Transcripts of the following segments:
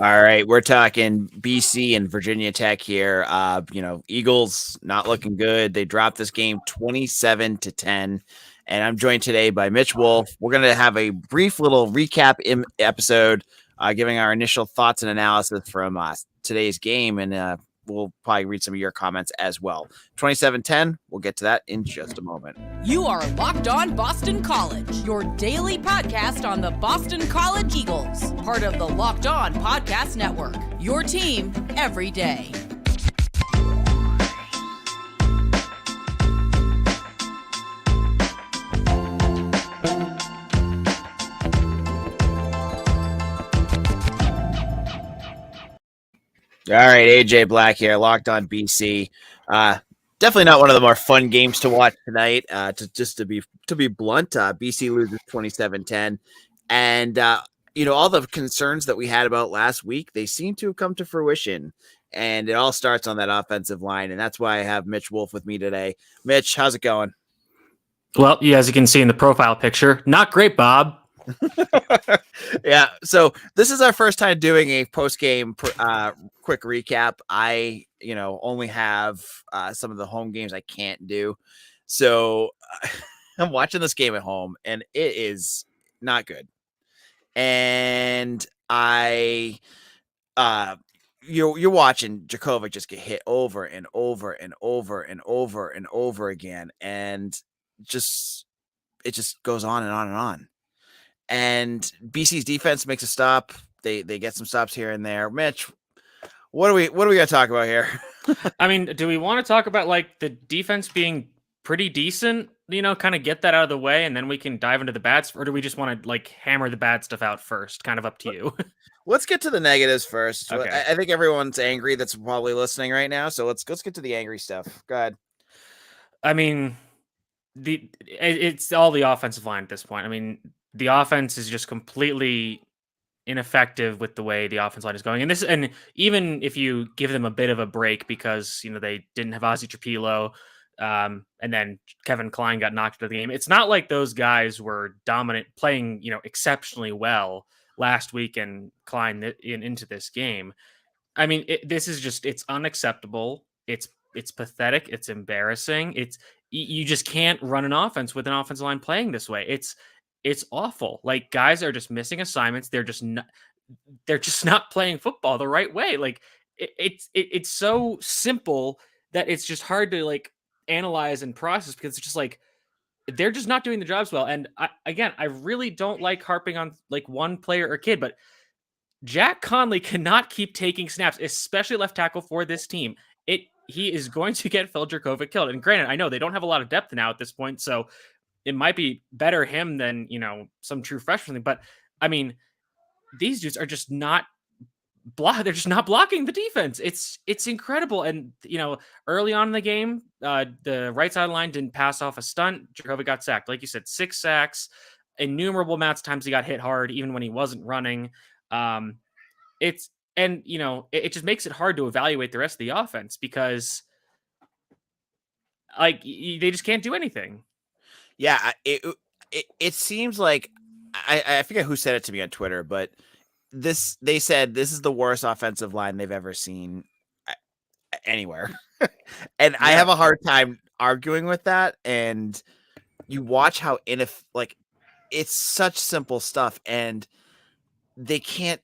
All right, we're talking BC and Virginia Tech here. Eagles not looking good. They dropped this game 27-10. And I'm joined today by Mitch Wolf. We're going to have a brief little recap episode, giving our initial thoughts and analysis from today's game. And we'll probably read some of your comments as well. 27-10. We'll get to that in just a moment. You are Locked On Boston College, your daily podcast on the Boston College Eagles, part of the Locked On Podcast Network, your team every day. All right, AJ Black here, Locked On BC. Definitely not one of the more fun games to watch tonight. To be blunt, BC loses 27-10, and all the concerns that we had about last week, they seem to have come to fruition. And it all starts on that offensive line, and that's why I have Mitch Wolf with me today. Mitch, how's it going? Well, as you can see in the profile picture, not great, Bob. Yeah, so this is our first time doing a post-game quick recap. I only have some of the home games I can't do, so I'm watching this game at home and it is not good. And you're watching Djokovic just get hit over and over and over and over and over again, and it just goes on and on and on. And BC's defense makes a stop. They get some stops here and there. Mitch, what are we going to talk about here? I mean, do we want to talk about like the defense being pretty decent, kind of get that out of the way and then we can dive into the bad, or do we just want to like hammer the bad stuff out first? Kind of up to you. Let's get to the negatives first. Okay. I think everyone's angry that's probably listening right now. So let's get to the angry stuff. Go ahead. I mean, it's all the offensive line at this point. I mean, the offense is just completely ineffective with the way the offensive line is going. And even if you give them a bit of a break because, they didn't have Ozzy Trapilo, and then Kevin Klein got knocked out of the game. It's not like those guys were dominant playing, exceptionally well last week and Klein into this game. I mean, this is just, it's unacceptable. It's pathetic. It's embarrassing. You just can't run an offense with an offensive line playing this way. It's awful. Like, guys are just missing assignments. They're just not playing football the right way. Like it's so simple that it's just hard to like analyze and process because it's just like, they're just not doing the jobs well. And I really don't like harping on like one player or kid, but Jack Conley cannot keep taking snaps, especially left tackle for this team. He is going to get Phil Jurkovec killed. And granted, I know they don't have a lot of depth now at this point, so it might be better him than, some true freshman. But I mean, these dudes are just not they're just not blocking the defense. It's incredible. And, early on in the game, the right side line didn't pass off a stunt. Jurkovec got sacked. Like you said, 6 sacks, innumerable amounts of times he got hit hard, even when he wasn't running. It just makes it hard to evaluate the rest of the offense because like they just can't do anything. Yeah, it seems like I forget who said it to me on Twitter, but they said this is the worst offensive line they've ever seen anywhere. And yeah. I have a hard time arguing with that. And you watch how it's such simple stuff, and they can't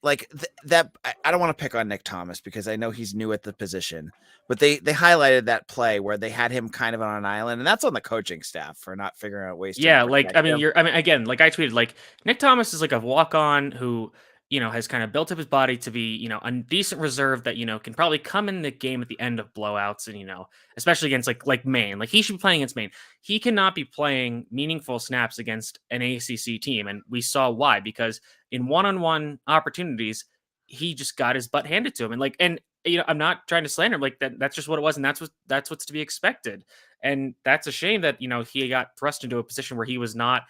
that. I don't want to pick on Nick Thomas because I know he's new at the position, but they highlighted that play where they had him kind of on an island, and that's on the coaching staff for not figuring out ways. Yeah, again, like I tweeted, like Nick Thomas is like a walk-on who, has kind of built up his body to be, a decent reserve that, can probably come in the game at the end of blowouts and, especially against like Maine. Like he should be playing against Maine. He cannot be playing meaningful snaps against an ACC team. And we saw why, because in one-on-one opportunities, he just got his butt handed to him. And I'm not trying to slander him. Like that's just what it was. And that's what's to be expected. And that's a shame that, he got thrust into a position where he was not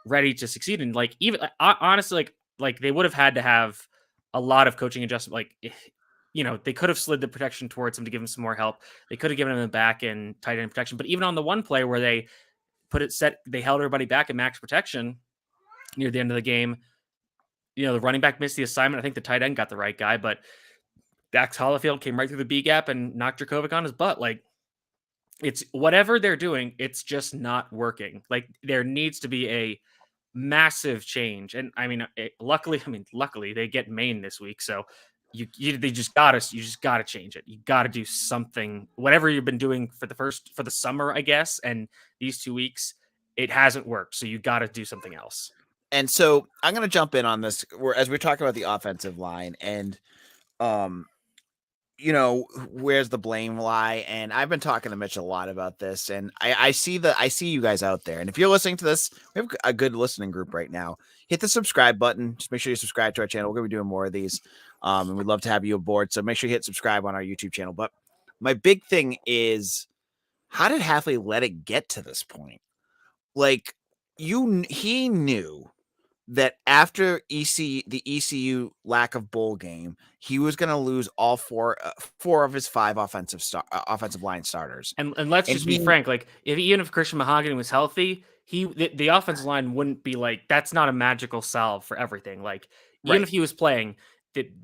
ready to succeed. And like, even honestly, like they would have had to have a lot of coaching adjustment. Like, they could have slid the protection towards him to give him some more help. They could have given him the back and tight end protection. But even on the one play where they they held everybody back at max protection near the end of the game, the running back missed the assignment. I think the tight end got the right guy, but Dax Hollifield came right through the B gap and knocked Dracovic on his butt. Like, it's whatever they're doing, it's just not working. Like, there needs to be a massive change. And I mean, luckily they get Maine this week, so you just gotta change it. You gotta do something. Whatever you've been doing for the summer, I guess, and these 2 weeks, it hasn't worked. So you gotta do something else. And so I'm going to jump in on this as we're talking about the offensive line and, where's the blame lie? And I've been talking to Mitch a lot about this, and I see you guys out there. And if you're listening to this, we have a good listening group right now. Hit the subscribe button. Just make sure you subscribe to our channel. We're going to be doing more of these. And we'd love to have you aboard. So make sure you hit subscribe on our YouTube channel. But my big thing is, how did Hafley let it get to this point? Like, he knew that after the ECU lack of bowl game, he was going to lose all four of his 5 offensive line starters. And let's just be frank, like, even if Christian Mahogany was healthy, the offensive line wouldn't be like, that's not a magical salve for everything. Like, even if he was playing,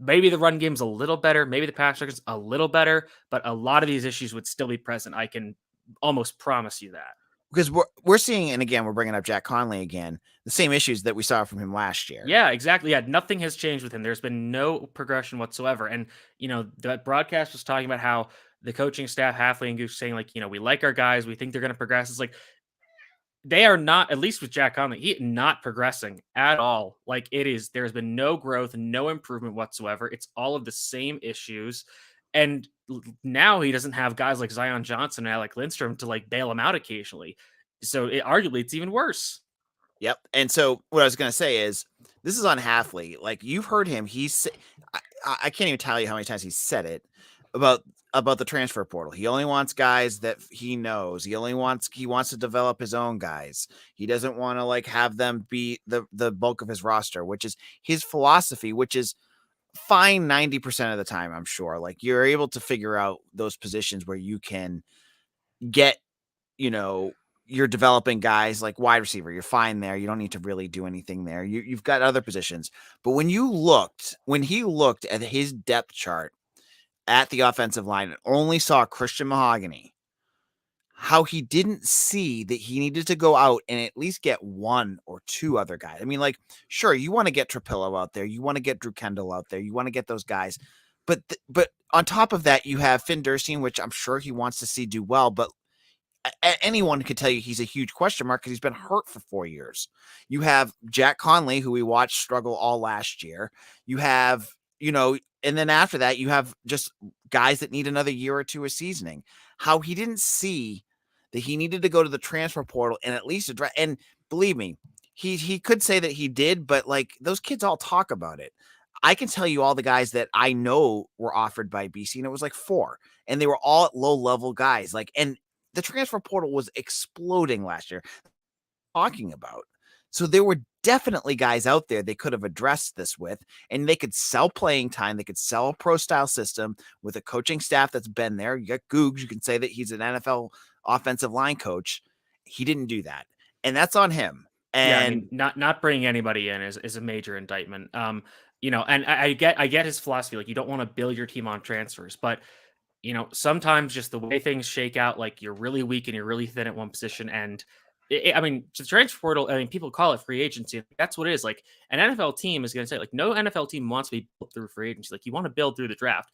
maybe the run game's a little better, maybe the pass record's a little better, but a lot of these issues would still be present. I can almost promise you that. Because we're seeing, and again, we're bringing up Jack Conley again, the same issues that we saw from him last year. Yeah, exactly. Yeah, nothing has changed with him. There's been no progression whatsoever. And, the broadcast was talking about how the coaching staff, Hafley and Goose, saying, like, we like our guys. We think they're going to progress. It's like, they are not, at least with Jack Conley, not progressing at all. Like, there's been no growth, no improvement whatsoever. It's all of the same issues. And now he doesn't have guys like Zion Johnson and Alec Lindstrom to, like, bail him out occasionally. So arguably it's even worse. Yep. And so what I was going to say is, this is on Hafley. Like, you've heard him. I can't even tell you how many times he said it about the transfer portal. He only wants guys that he knows. He wants to develop his own guys. He doesn't want to, like, have them be the bulk of his roster, which is his philosophy, which is fine 90% of the time, I'm sure. Like, you're able to figure out those positions where you can get, you're developing guys like wide receiver. You're fine there. You don't need to really do anything there. You've got other positions. But when he looked at his depth chart at the offensive line and only saw Christian Mahogany, how he didn't see that he needed to go out and at least get 1 or 2 other guys. I mean, like, sure, you want to get Trapillo out there. You want to get Drew Kendall out there. You want to get those guys. But on top of that, you have Finn Durstein, which I'm sure he wants to see do well. But anyone could tell you he's a huge question mark because he's been hurt for 4 years. You have Jack Conley, who we watched struggle all last year. You have, and then after that, you have just guys that need another year or 2 of seasoning. How he didn't see that he needed to go to the transfer portal and at least address, and believe me, he could say that he did, but, like, those kids all talk about it. I can tell you all the guys that I know were offered by BC, and it was like 4, and they were all at low-level guys. Like, and the transfer portal was exploding last year. Talking about. So there were definitely guys out there they could have addressed this with, and they could sell playing time. They could sell a pro style system with a coaching staff that's been there. You got Googs. You can say that he's an NFL offensive line coach. He didn't do that. And that's on him. And yeah, I mean, not bringing anybody in is a major indictment. And I get his philosophy. Like, you don't want to build your team on transfers, but sometimes just the way things shake out, like, you're really weak and you're really thin at one position. And I mean, the transfer portal, I mean, people call it free agency. That's what it is. Like, an NFL team is going to say, like, no NFL team wants to be built through free agency. Like, you want to build through the draft,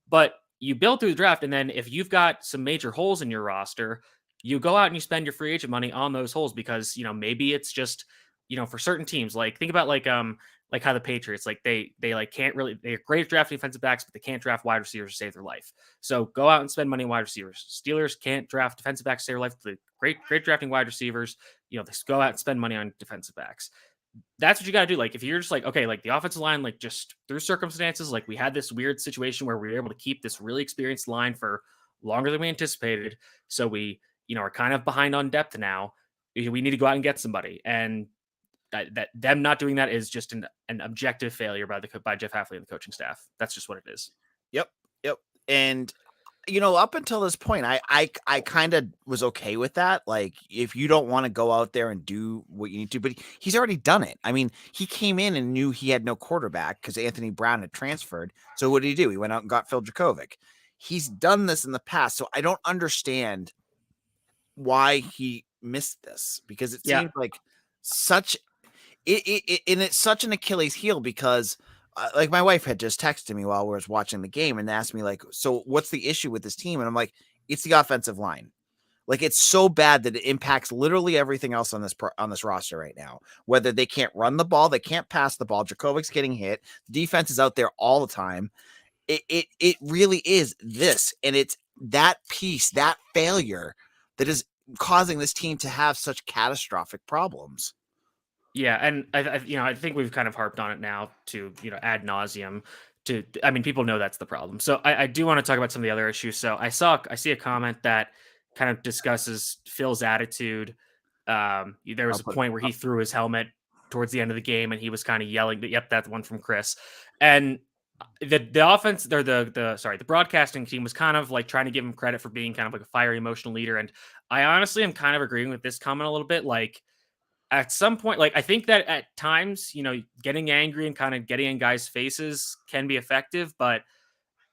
but you build through the draft. And then if you've got some major holes in your roster, you go out and you spend your free agent money on those holes because, maybe it's just, for certain teams, like, think about like how the Patriots, like, they like can't really, they're great at drafting defensive backs, but they can't draft wide receivers to save their life. So go out and spend money on wide receivers. Steelers can't draft defensive backs to save their life. The great drafting wide receivers, they go out and spend money on defensive backs. That's what you got to do. Like, if you're just like, okay, like, the offensive line, like, just through circumstances, like, we had this weird situation where we were able to keep this really experienced line for longer than we anticipated. So we, are kind of behind on depth now. We need to go out and get somebody. And that them not doing that is just an objective failure by Jeff Hafley and the coaching staff. That's just what it is. Yep. And Up until this point, I kind of was okay with that. Like, if you don't want to go out there and do what you need to, but he's already done it. I mean, he came in and knew he had no quarterback because Anthony Brown had transferred. So what did he do? He went out and got Phil Dracovic. He's done this in the past, so I don't understand why he missed this, because it Yeah. seems like such and it's such an Achilles heel because like my wife had just texted me while we was watching the game and asked me like, so what's the issue with this team? And I'm like, it's the offensive line. Like, it's so bad that it impacts literally everything else on this roster right now. Whether they can't run the ball, they can't pass the ball. Djokovic's getting hit. The defense is out there all the time. It really is this, and it's that piece, that failure, that is causing this team to have such catastrophic problems. Yeah, and I think we've kind of harped on it now to ad nauseum. I mean, people know that's the problem. So I do want to talk about some of the other issues. So I see a comment that kind of discusses Phil's attitude. There was a point where he threw his helmet towards the end of the game, and he was kind of yelling. Yep, that's one from Chris. And the offense, or the broadcasting team was kind of like trying to give him credit for being kind of like a fiery, emotional leader. And I honestly am kind of agreeing with this comment a little bit. Like, at some point, like, I think that at times, getting angry and kind of getting in guys' faces can be effective, but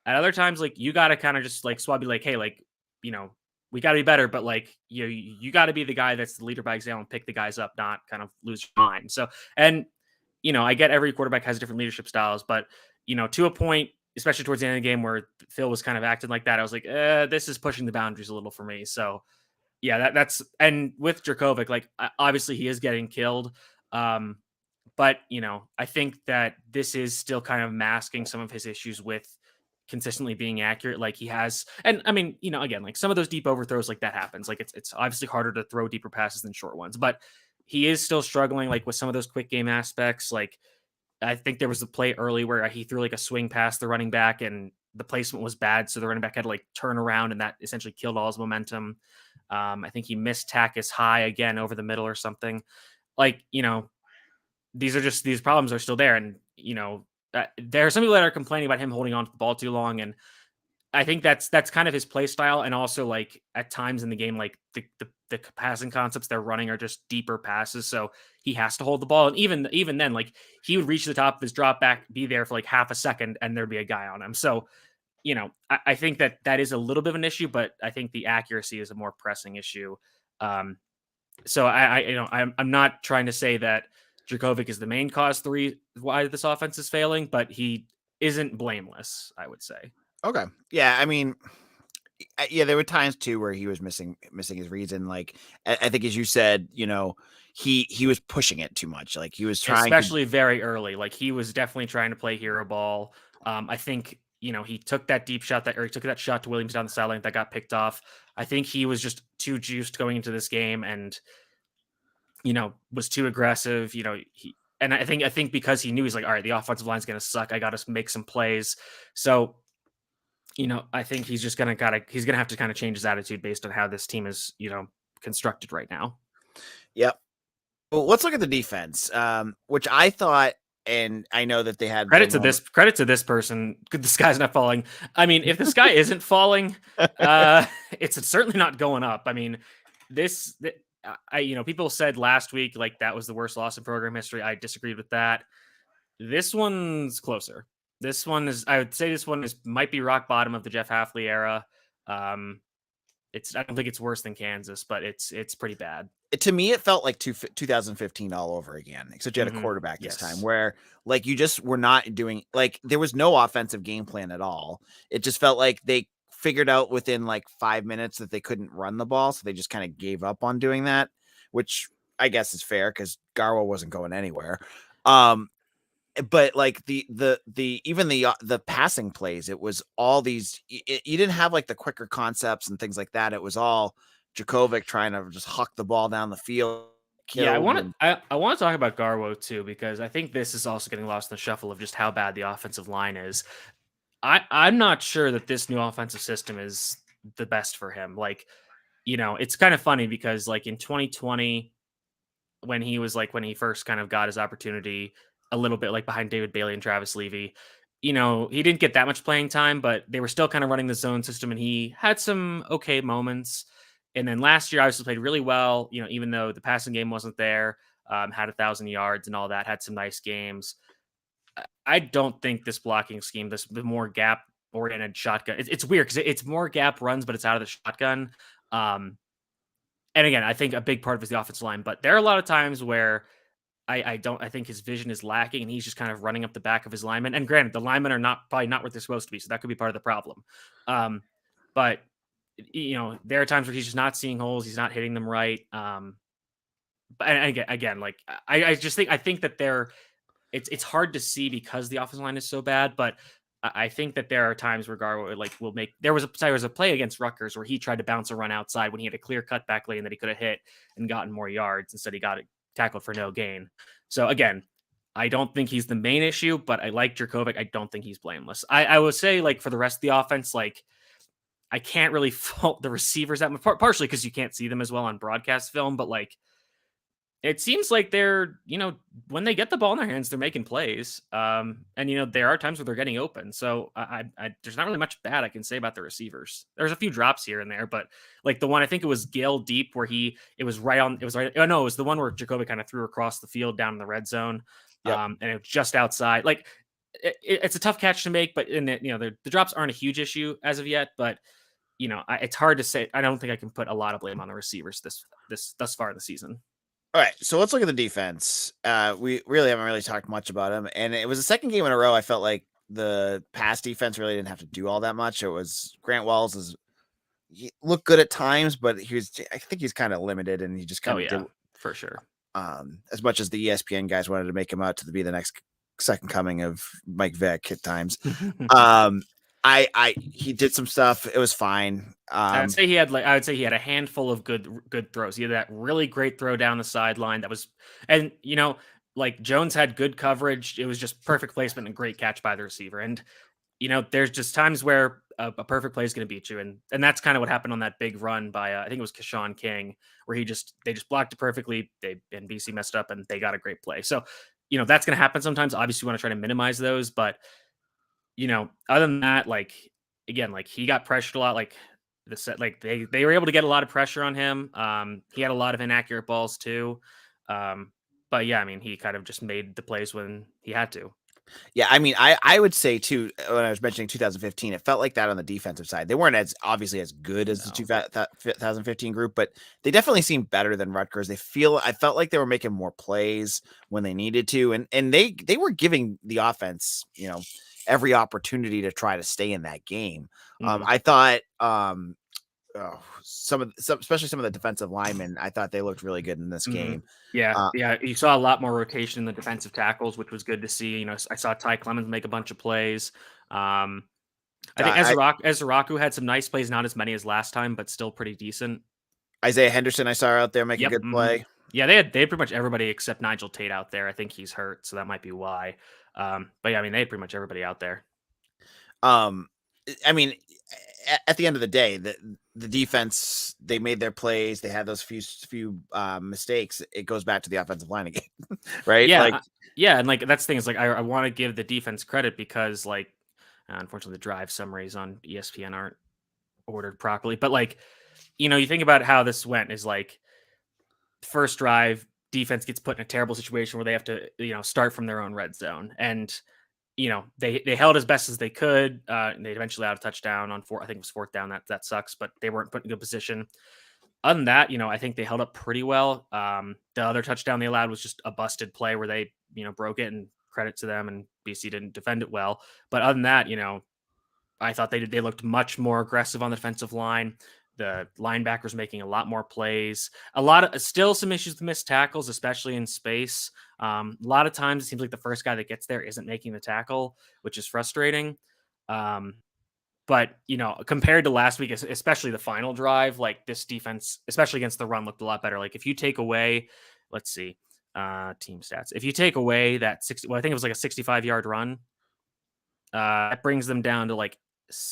at other times, like, you got to kind of just like swab, be like, hey, like, we got to be better, but like, you got to be the guy that's the leader by example and pick the guys up, not kind of lose your mind. So, and I get every quarterback has different leadership styles, but to a point, especially towards the end of the game where Phil was kind of acting like that, I was like, this is pushing the boundaries a little for me. So, yeah, that's, and with Dracovic, like, obviously he is getting killed. But I think that this is still kind of masking some of his issues with consistently being accurate. Like, he has, and I mean, again, like, some of those deep overthrows, like, that happens. Like, it's obviously harder to throw deeper passes than short ones, but he is still struggling, like, with some of those quick game aspects. Like, I think there was a play early where he threw like a swing past the running back and the placement was bad. So the running back had to like turn around, and that essentially killed all his momentum. I think he missed Takis high again over the middle or something. Like, these problems are still there. And, there are some people that are complaining about him holding on to the ball too long. And I think that's kind of his play style. And also, like, at times in the game, like, the passing concepts they're running are just deeper passes. So he has to hold the ball. And even then, like, he would reach the top of his drop back, be there for like half a second, and there'd be a guy on him. So, I think that is a little bit of an issue, but I think the accuracy is a more pressing issue. So I'm not trying to say that Dracovic is the main cause why this offense is failing, but he isn't blameless, I would say. Okay. Yeah, I mean, yeah, there were times too where he was missing his reads, and like I think, as you said, he was pushing it too much. Like, he was trying, especially very early. Like, he was definitely trying to play hero ball. I think he took that deep shot or he took that shot to Williams down the sideline that got picked off. I think he was just too juiced going into this game, and was too aggressive. And I think because he knew, he's like, all right, the offensive line's going to suck. I got to make some plays. So, I think he's just going to have to kind of change his attitude based on how this team is, constructed right now. Yep. Well, let's look at the defense, which I thought, and I know that they had credit to this person. The sky's not falling. I mean, if the sky isn't falling, it's certainly not going up. I mean, people said last week, like, that was the worst loss in program history. I disagreed with that. This one's closer. I would say might be rock bottom of the Jeff Hafley era. I don't think it's worse than Kansas, but it's pretty bad. To me, it felt like 2015 all over again, except you had a quarterback this time, where, like, you just were not doing, like, there was no offensive game plan at all. It just felt like they figured out within like 5 minutes that they couldn't run the ball, so they just kind of gave up on doing that, which I guess is fair because Garwo wasn't going anywhere. But like the passing plays, it was all these. You didn't have like the quicker concepts and things like that. It was all Dracovic trying to just huck the ball down the field. Yeah, I want to talk about Garwo too, because I think this is also getting lost in the shuffle of just how bad the offensive line is. I'm not sure that this new offensive system is the best for him. Like, it's kind of funny because, like, in 2020, when he first kind of got his opportunity, a little bit like behind David Bailey and Travis Levy, you know, he didn't get that much playing time, but they were still kind of running the zone system, and he had some okay moments. And then last year, obviously played really well. You know, even though the passing game wasn't there, had 1,000 yards and all that, had some nice games. I don't think this blocking scheme, the more gap oriented shotgun, it's weird because it's more gap runs, but it's out of the shotgun. Um, and again, I think a big part of it is the offensive line, but there are a lot of times where I think his vision is lacking, and he's just kind of running up the back of his linemen. And granted, the linemen are probably not what they're supposed to be, so that could be part of the problem. But you know, there are times where he's just not seeing holes, he's not hitting them right. But and again, like I just think that it's hard to see because the offensive line is so bad. But I think that there are times where Garwo will make. There was a play against Rutgers where he tried to bounce a run outside when he had a clear cut back lane that he could have hit and gotten more yards. Instead, he got it tackled for no gain. So again, I don't think he's the main issue, but I like Jurkovec. I don't think he's blameless. I would say, like, for the rest of the offense, like, I can't really fault the receivers that much, partially because you can't see them as well on broadcast film, but like, it seems like they're, you know, when they get the ball in their hands, they're making plays. And, you know, there are times where they're getting open. So there's not really much bad I can say about the receivers. There's a few drops here and there, but like the one, I think it was Gale Deep where it was right. Oh no, it was the one where Jacoby kind of threw across the field down in the red zone. Yep. And it was just outside. Like it's a tough catch to make, but you know, the drops aren't a huge issue as of yet, but you know, it's hard to say. I don't think I can put a lot of blame on the receivers thus far in the season. All right, so let's look at the defense. We really haven't really talked much about him, and it was the second game in a row I felt like the pass defense really didn't have to do all that much. It was Grant Wells he looked good at times, but I think he's kind of limited, and he just kind of did for sure. As much as the ESPN guys wanted to make him out to be the next second coming of Mike Vick at times. He did some stuff. It was fine. I would say he had a handful of good throws. He had that really great throw down the sideline that was, and you know, like Jones had good coverage. It was just perfect placement and great catch by the receiver. And you know, there's just times where a perfect play is going to beat you, and that's kind of what happened on that big run by I think it was Keshawn King, where they just blocked it perfectly. And BC messed up, and they got a great play. So you know, that's going to happen sometimes. Obviously, you want to try to minimize those, but you know, other than that, like, again, like he got pressured a lot. Like they were able to get a lot of pressure on him. He had a lot of inaccurate balls too. But yeah, I mean, he kind of just made the plays when he had to. Yeah, I mean, I would say too, when I was mentioning 2015, it felt like that on the defensive side. They weren't as obviously as good as the 2015 group, but they definitely seemed better than Rutgers. I felt like they were making more plays when they needed to, and they were giving the offense, you know, every opportunity to try to stay in that game. I thought especially some of the defensive linemen, I thought they looked really good in this game. Yeah. You saw a lot more rotation in the defensive tackles, which was good to see. You know, I saw Ty Clemens make a bunch of plays. I think Ezraku had some nice plays, not as many as last time, but still pretty decent. Isaiah Henderson, I saw out there make a good play. Yeah, they had pretty much everybody except Nigel Tate out there. I think he's hurt, so that might be why. But yeah, I mean, they had pretty much everybody out there. I mean, at the end of the day, the defense, they made their plays. They had those few mistakes. It goes back to the offensive line again, right? Yeah, and like that's the thing is like I want to give the defense credit because like unfortunately the drive summaries on ESPN aren't ordered properly. But like, you know, you think about how this went is like first drive, defense gets put in a terrible situation where they have to, you know, start from their own red zone. And, you know, they held as best as they could. And they eventually had a touchdown on I think it was fourth down. That sucks, but they weren't put in good position. Other than that, you know, I think they held up pretty well. The other touchdown they allowed was just a busted play where they, you know, broke it, and credit to them, and BC didn't defend it well. But other than that, you know, I thought they looked much more aggressive on the defensive line. The linebackers making a lot more plays, still some issues with missed tackles, especially in space. A lot of times it seems like the first guy that gets there isn't making the tackle, which is frustrating. But, you know, compared to last week, especially the final drive, like this defense, especially against the run, looked a lot better. Like if you take away, let's see, team stats. If you take away that I think it was like a 65-yard run, that brings them down to like,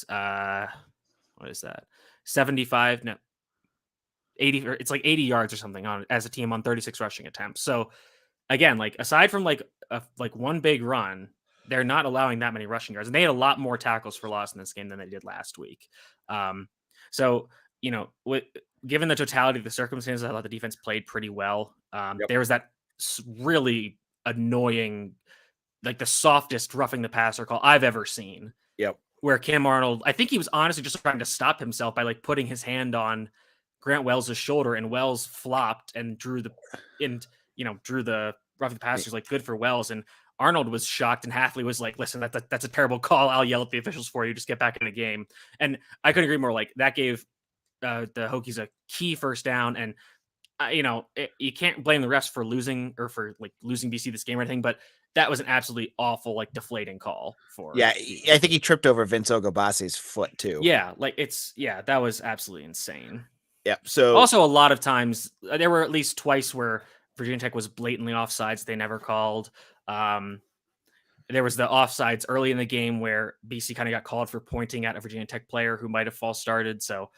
what is that? 75, no, 80, or it's like 80 yards or something as a team on 36 rushing attempts. So again, like aside from like one big run, they're not allowing that many rushing yards, and they had a lot more tackles for loss in this game than they did last week. So given the totality of the circumstances, I thought the defense played pretty well. There was that really annoying, like the softest roughing the passer call I've ever seen. Yep. Where Cam Arnold, I think he was honestly just trying to stop himself by like putting his hand on Grant Wells' shoulder, and Wells flopped and drew the roughing the passers, like good for Wells. And Arnold was shocked, and Hafley was like, listen, that's a terrible call. I'll yell at the officials for you. Just get back in the game. And I couldn't agree more. Like that gave the Hokies a key first down. And you can't blame the refs for losing BC this game or anything, but that was an absolutely awful, like deflating call for. Yeah, I think he tripped over Vince Ogobase's foot too. Yeah, that was absolutely insane. Yeah. So also a lot of times there were at least twice where Virginia Tech was blatantly offsides. They never called. There was the offsides early in the game where BC kind of got called for pointing at a Virginia Tech player who might have false started. So,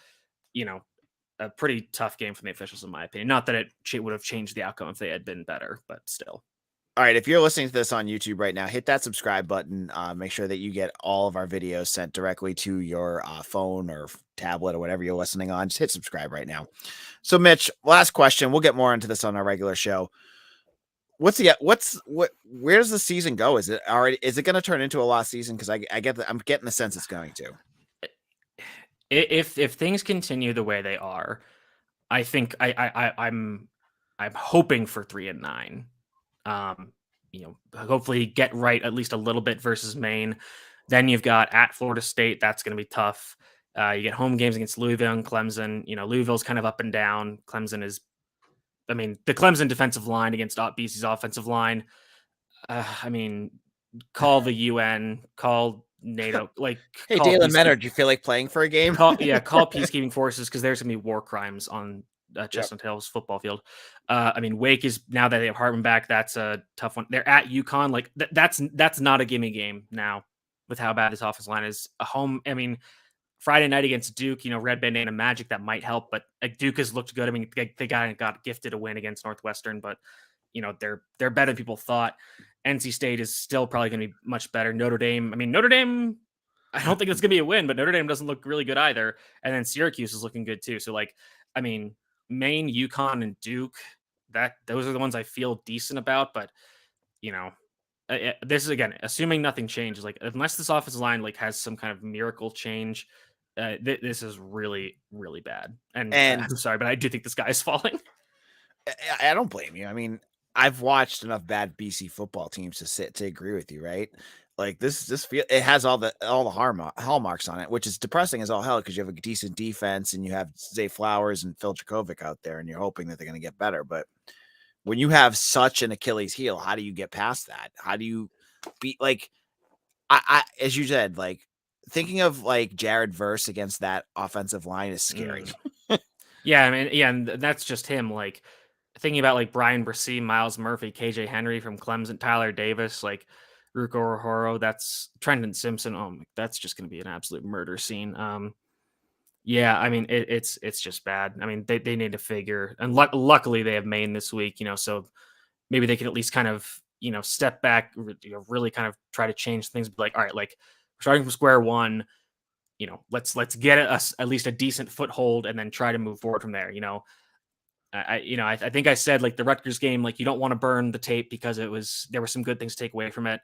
a pretty tough game from the officials, in my opinion. Not that it would have changed the outcome if they had been better, but still. All right, if you're listening to this on YouTube right now, hit that subscribe button. Make sure that you get all of our videos sent directly to your phone or tablet or whatever you're listening on. Just hit subscribe right now. So, Mitch, last question. We'll get more into this on our regular show. Where's the season go? Is it going to turn into a lost season? Because I'm getting the sense it's going to. If things continue the way they are, I think I'm hoping for 3-9. Hopefully get right at least a little bit versus Maine. Then you've got at Florida State. That's going to be tough. You get home games against Louisville and Clemson. Louisville's kind of up and down. The Clemson defensive line against BC's offensive line. Call the UN, call NATO. Hey, Dalen Menor, do you feel like playing for a game? Call peacekeeping forces, because there's going to be war crimes on Chestnut Hills football field. Wake is, now that they have Hartman back, that's a tough one. They're at UConn. That's not a gimme game now with how bad this offensive line is. A home, Friday night against Duke, Red Bandana Magic, that might help, but Duke has looked good. They got gifted a win against Northwestern, but they're better than people thought. NC State is still probably going to be much better. Notre Dame, I don't think it's going to be a win, but Notre Dame doesn't look really good either. And then Syracuse is looking good too. So Maine, UConn, and Duke, those are the ones I feel decent about. But this is, again, assuming nothing changes. Unless this offensive line has some kind of miracle change, this is really, really bad. And I'm sorry, but I do think the sky is falling. I don't blame you. I've watched enough bad BC football teams to agree with you, right? It has all the hallmarks on it, which is depressing as all hell, because you have a decent defense and you have Zay Flowers and Phil Dracovic out there, and you're hoping that they're going to get better. But when you have such an Achilles heel, how do you get past that? How do you beat, I as you said, thinking of Jared Verse against that offensive line is scary. Yeah, and that's just him. Thinking about Brian Brissy, Miles Murphy, KJ Henry from Clemson, Tyler Davis, Ruko Rahoro, that's Trenton Simpson. Oh, that's just going to be an absolute murder scene. It's just bad. They need to figure, and luckily they have Maine this week, so maybe they can at least kind of, step back, really kind of try to change things. Be all right, we're starting from square one. Let's get us at least a decent foothold, and then try to move forward from there. I think I said the Rutgers game, you don't want to burn the tape because there were some good things to take away from it.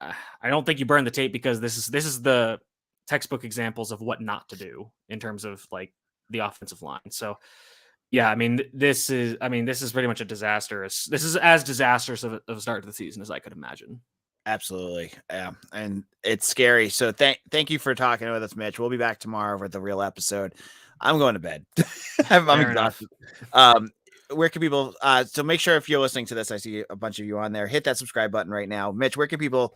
I don't think you burn the tape, because this is the textbook examples of what not to do in terms of the offensive line. So yeah, this is pretty much a disastrous. This is as disastrous of a start to the season as I could imagine. Absolutely. Yeah. And it's scary. So thank you for talking with us, Mitch. We'll be back tomorrow with the real episode. I'm going to bed. I'm exhausted. Where can people, so make sure, if you're listening to this, I see a bunch of you on there, hit that subscribe button right now. Mitch, where can people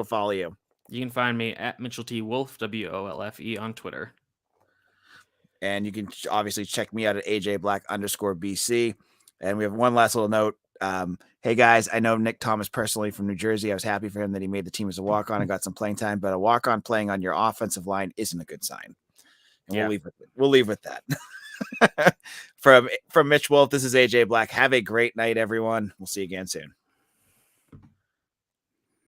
follow you? You can find me at Mitchell T. Wolfe, WOLFE, on Twitter. And you can obviously check me out at AJBlack_BC. And we have one last little note. Hey guys, I know Nick Thomas personally from New Jersey. I was happy for him that he made the team as a walk-on and got some playing time, but a walk-on playing on your offensive line isn't a good sign. And we'll leave with that. From Mitch Wolfe, this is AJ Black. Have a great night, everyone. We'll see you again soon.